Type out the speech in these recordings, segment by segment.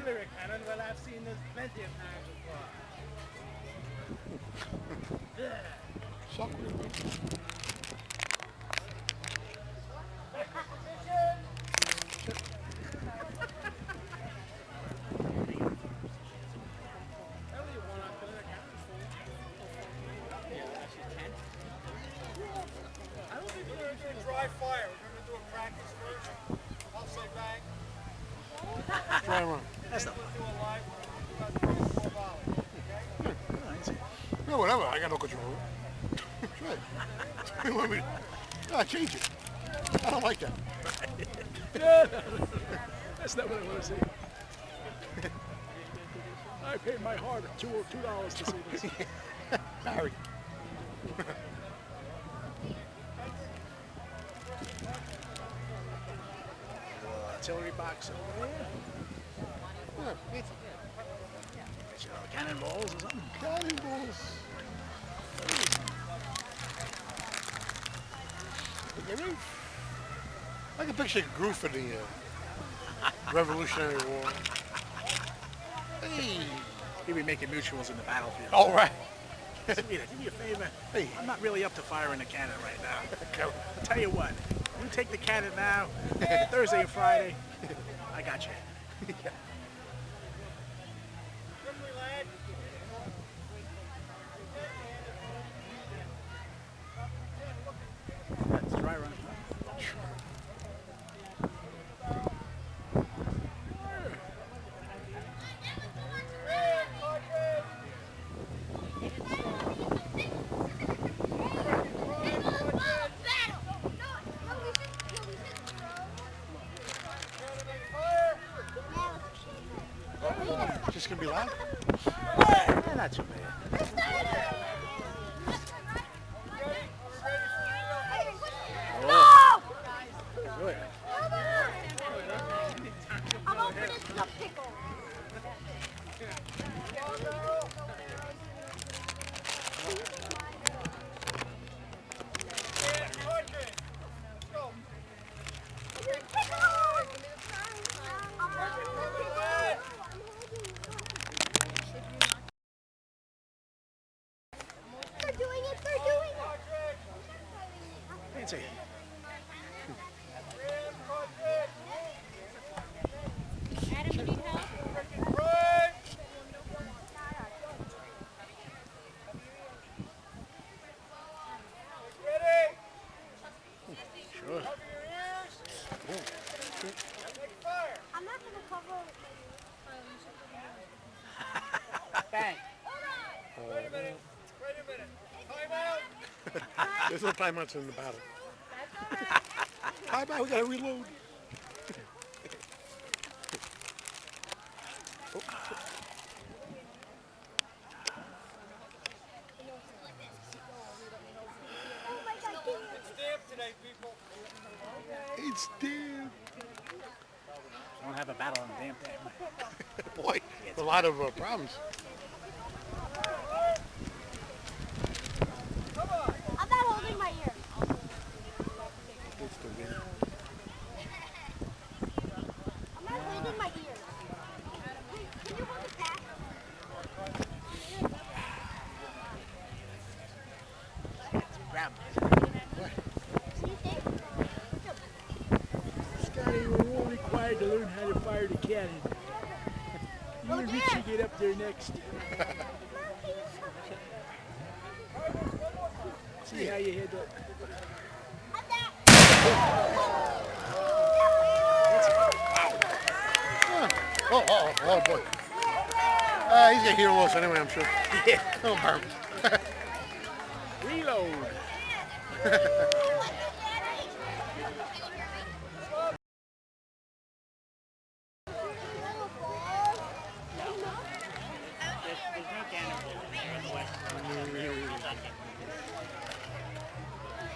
clear a cannon? Well, I've seen this plenty of times before. Suck with it. Dry fire. We're going to do a practice version. I'll say bang. Try one. That's not Do a live about 3 or 4 volleys. Okay? No, whatever. I got no control. Try it. You want me to change it. I don't like that. That's not what I want to see. I paid my heart $2 to see this. Barry. Artillery box over there. Cannonballs or something. Cannonballs. I can picture Groove for the Revolutionary War. Hey. He'd be making mutuals in the battlefield. All right. Savita, do me a favor. Hey. I'm not really up to firing a cannon right now. I'll tell you what. You take the cannon now. Thursday and Friday. I got you. That's dry run. Just gonna be loud? Yeah, not too bad. No! Good. I'm opening the pickle. They're doing it. Fancy. Adam, you need help? Sure. I'm not going to cover Bang. Wait a minute. Time out. There's no timeouts in the battle. That's all right. Timeout, we gotta reload. Oh my God, give me It's damp today, people. It's dead. Don't have a battle on the damn thing. Boy, a lot of problems. I'm not holding my ear. It's the wind. I'm not holding my ear. Can you hold it back? Grab. Do you think? Scotty, we're all required to learn how to fire the cannon. You and Richie get up there next. See how you hit that. Oh boy. He's gonna hear us anyway, I'm sure. Yeah. Don't harm him. Reload.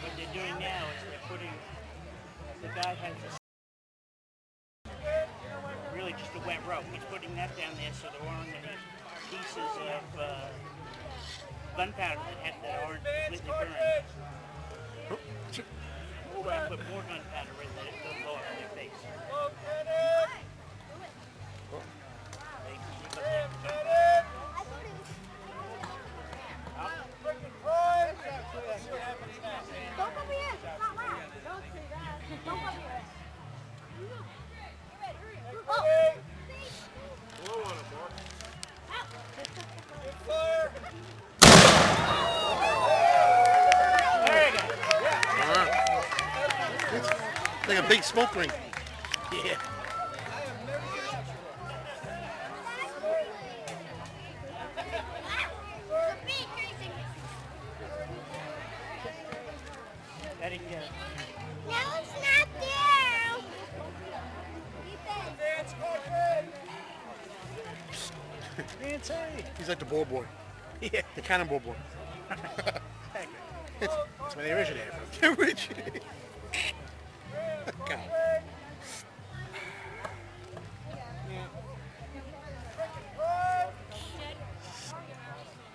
What they're doing now is they're putting, the guy has really just a wet rope. He's putting that down there so there aren't any pieces of gunpowder that aren't completely burned. Or I put more gunpowder in that it will blow up in their face. It's like a big smoke ring. Yeah. Let him go. No, it's not there. Nancy. He's like the ball boy. Yeah. The cannonball boy. That's where they originated from. The originated. God.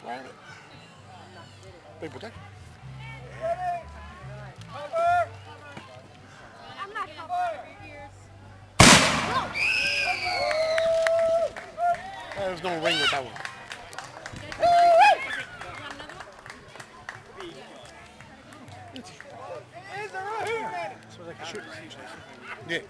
Right. Big protection. I'm not covered. There's no ring with that one. So like a shooting range. Yeah.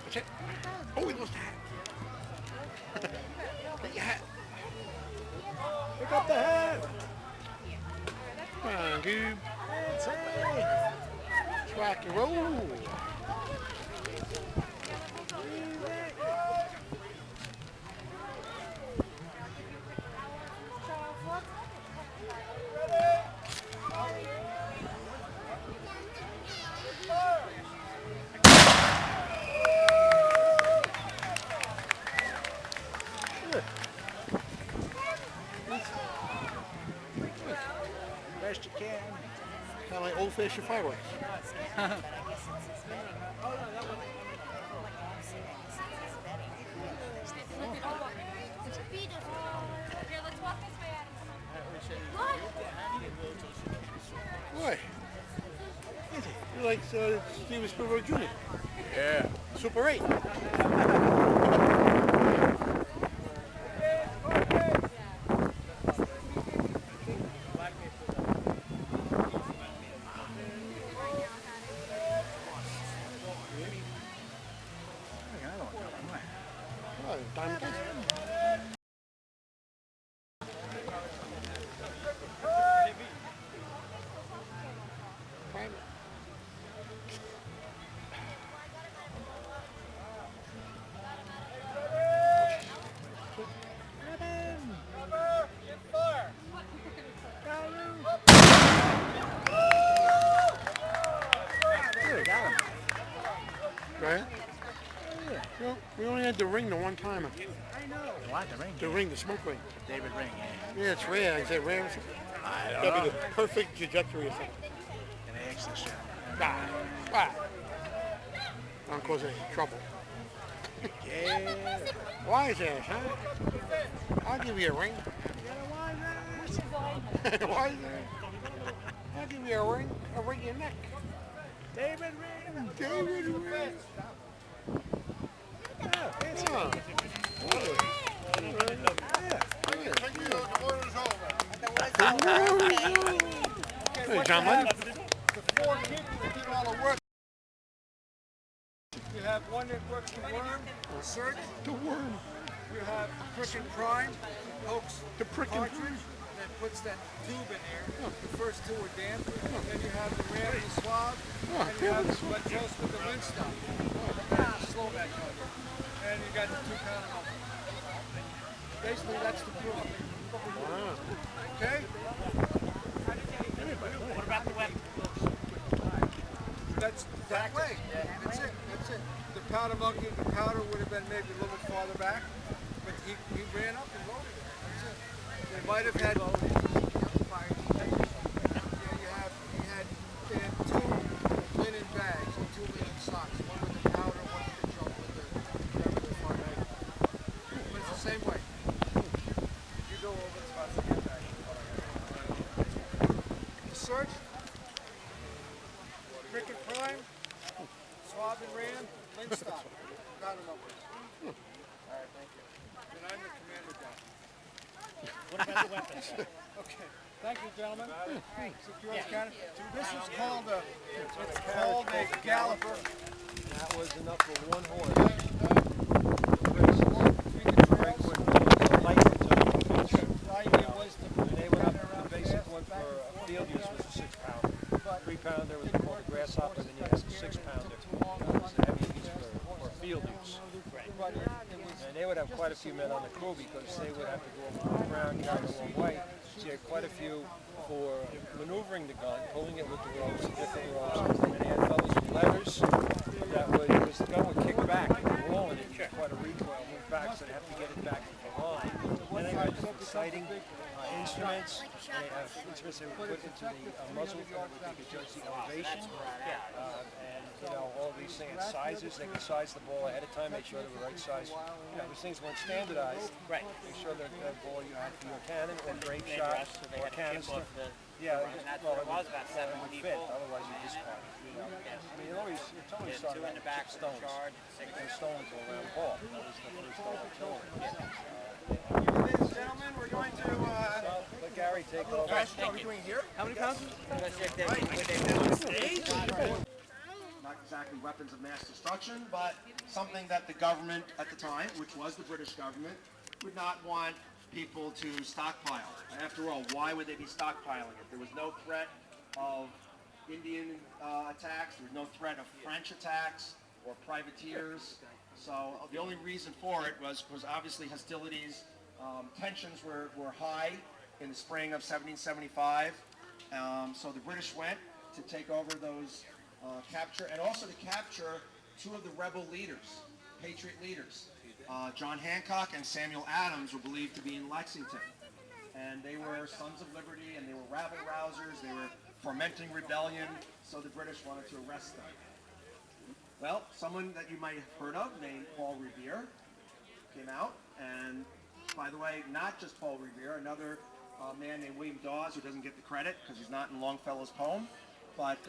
That's it. Oh, he lost the hat. Get your hat. Pick up the hat. Come on, Goob. Nancy. Rock and roll. Best you can. Kind of like old-fashioned fireworks. Here, let's walk this way, Adam. What? You're like Steven Spielberg Jr. Yeah. Super 8. Oh, Diamond Case. Right? Well, we only had the ring the one time. I know. What, the ring? The ring, the smoke ring. David Ring, yeah. Yeah, it's rare. Is that rare or something? I don't That'd be know. the perfect trajectory or something. And they actually shot him. Ah. Don't cause any trouble. Yeah. Wise ass, huh? I'll give you a ring. Wise ass. I'll give you a ring around your neck. David Ring. David Ring. Yeah, fancy. Oh. Hey, John Lennon. The four people that did all the work. You have one that works the worm, the search. The worm. You have Prick and Prime, pokes The prick and cartridge, prime. that puts that tube in there. The first two are damp. Then you have the ram and the swab. And you have the sweat toast with the lint stuff. Slow back cover. And you got the 2 pound of basically, that's the proof. Okay? What about the weapon? That's that way. That's it. That's it. The powder monkey, the powder would have been maybe a little bit farther back, but he ran up and loaded it. That's it. They might have had. They had 2 linen bags and 2 linen socks. One with the powder, one with the jump with the far back. But it's the same way. You go over as fast as you get back. The search. Prick and Prime, Swab and Ram, Lindstock. Got him up. All right, thank you. the weapons. Okay. Thank you, gentlemen. Secure cannon. This is called a galloper. That was enough for one horse. The idea was to They went up, the basic one for field use was a 6-pounder. 3-pounder was called a grasshopper, then you had a 6-pounder. That was the heavy piece for field use. And they would have quite a few men on the crew because they would have to go over the ground, carry a long way. So you had quite a few for maneuvering the gun, pulling it with the ropes, different ropes. And they had fellows with letters that would, because the gun would kick back and you're rolling it, you get quite a recoil, move back, so they have to get it back to the line. Then they had different sighting instruments, and they have instruments they would put into the muzzle that they could judge the elevation, and you know, all these things, sizes, they could size the ball ahead of time, make sure they were the right size. You know, these things weren't standardized. Right. Make sure that the ball you had for your cannon or grape They shot rest, so they or had to chip canister. off the. Yeah, And that's what it was, about 7 would people. fit, otherwise you discard it. You know? Yes. I mean, it's always Yeah, started 2 in the back for the stones. charge, 6 And stones all around the ball. That was the first artillery. Ladies and gentlemen, we're going to Let Gary take over. are we doing here? How many pounds? Not exactly weapons of mass destruction, but something that the government at the time, which was the British government, would not want people to stockpile. After all, why would they be stockpiling it? There was no threat of Indian attacks, there was no threat of French attacks or privateers. So the only reason for it was obviously hostilities. Tensions were high in the spring of 1775. So the British went to take over those capture, and also to capture 2 of the rebel leaders, patriot leaders. John Hancock and Samuel Adams were believed to be in Lexington. And they were Sons of Liberty, and they were rabble-rousers, they were fomenting rebellion, so the British wanted to arrest them. Well, someone that you might have heard of, named Paul Revere, came out, and by the way, not just Paul Revere, another man named William Dawes, who doesn't get the credit because he's not in Longfellow's poem, but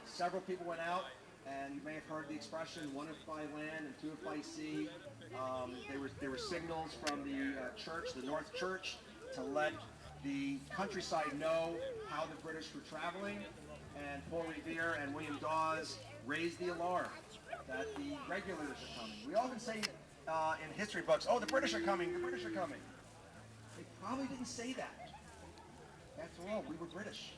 several people went out, and you may have heard the expression, 1 if by land and 2 if by sea. There were signals from the church, the North Church, to let the countryside know how the British were traveling, and Paul Revere and William Dawes raised the alarm that the regulars are coming. We often say in history books, oh, the British are coming, the British are coming. They probably didn't say that. After all, we were British.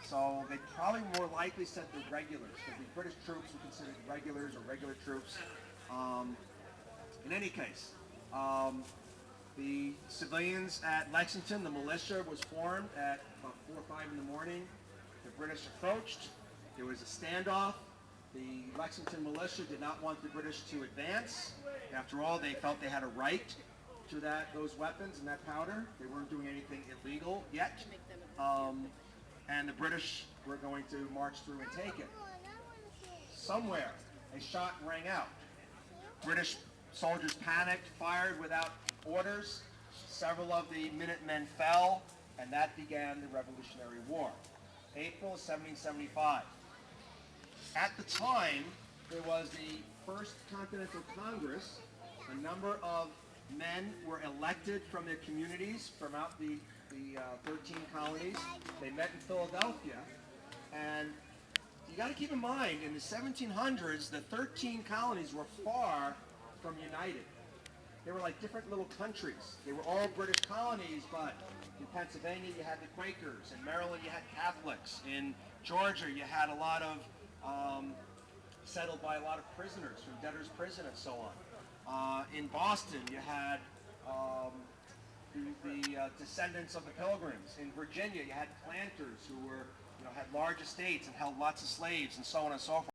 So they probably more likely said the regulars, because the British troops were considered regulars or regular troops. In any case, the civilians at Lexington, the militia was formed at about 4 or 5 in the morning. The British approached. There was a standoff. The Lexington militia did not want the British to advance. After all, they felt they had a right to those weapons and that powder. They weren't doing anything illegal yet. And the British were going to march through and take it. Somewhere, a shot rang out. British soldiers panicked, fired without orders. Several of the Minutemen fell, and that began the Revolutionary War. April 1775. At the time, there was the First Continental Congress. A number of men were elected from their communities, from out the 13 colonies. They met in Philadelphia, and you got to keep in mind, in the 1700s, the 13 colonies were far from united. They were like different little countries. They were all British colonies, but in Pennsylvania you had the Quakers, in Maryland you had Catholics, in Georgia you had a lot of, settled by a lot of prisoners from debtor's prison and so on. In Boston you had the descendants of the Pilgrims. In Virginia you had planters who were, had large estates and held lots of slaves and so on and so forth.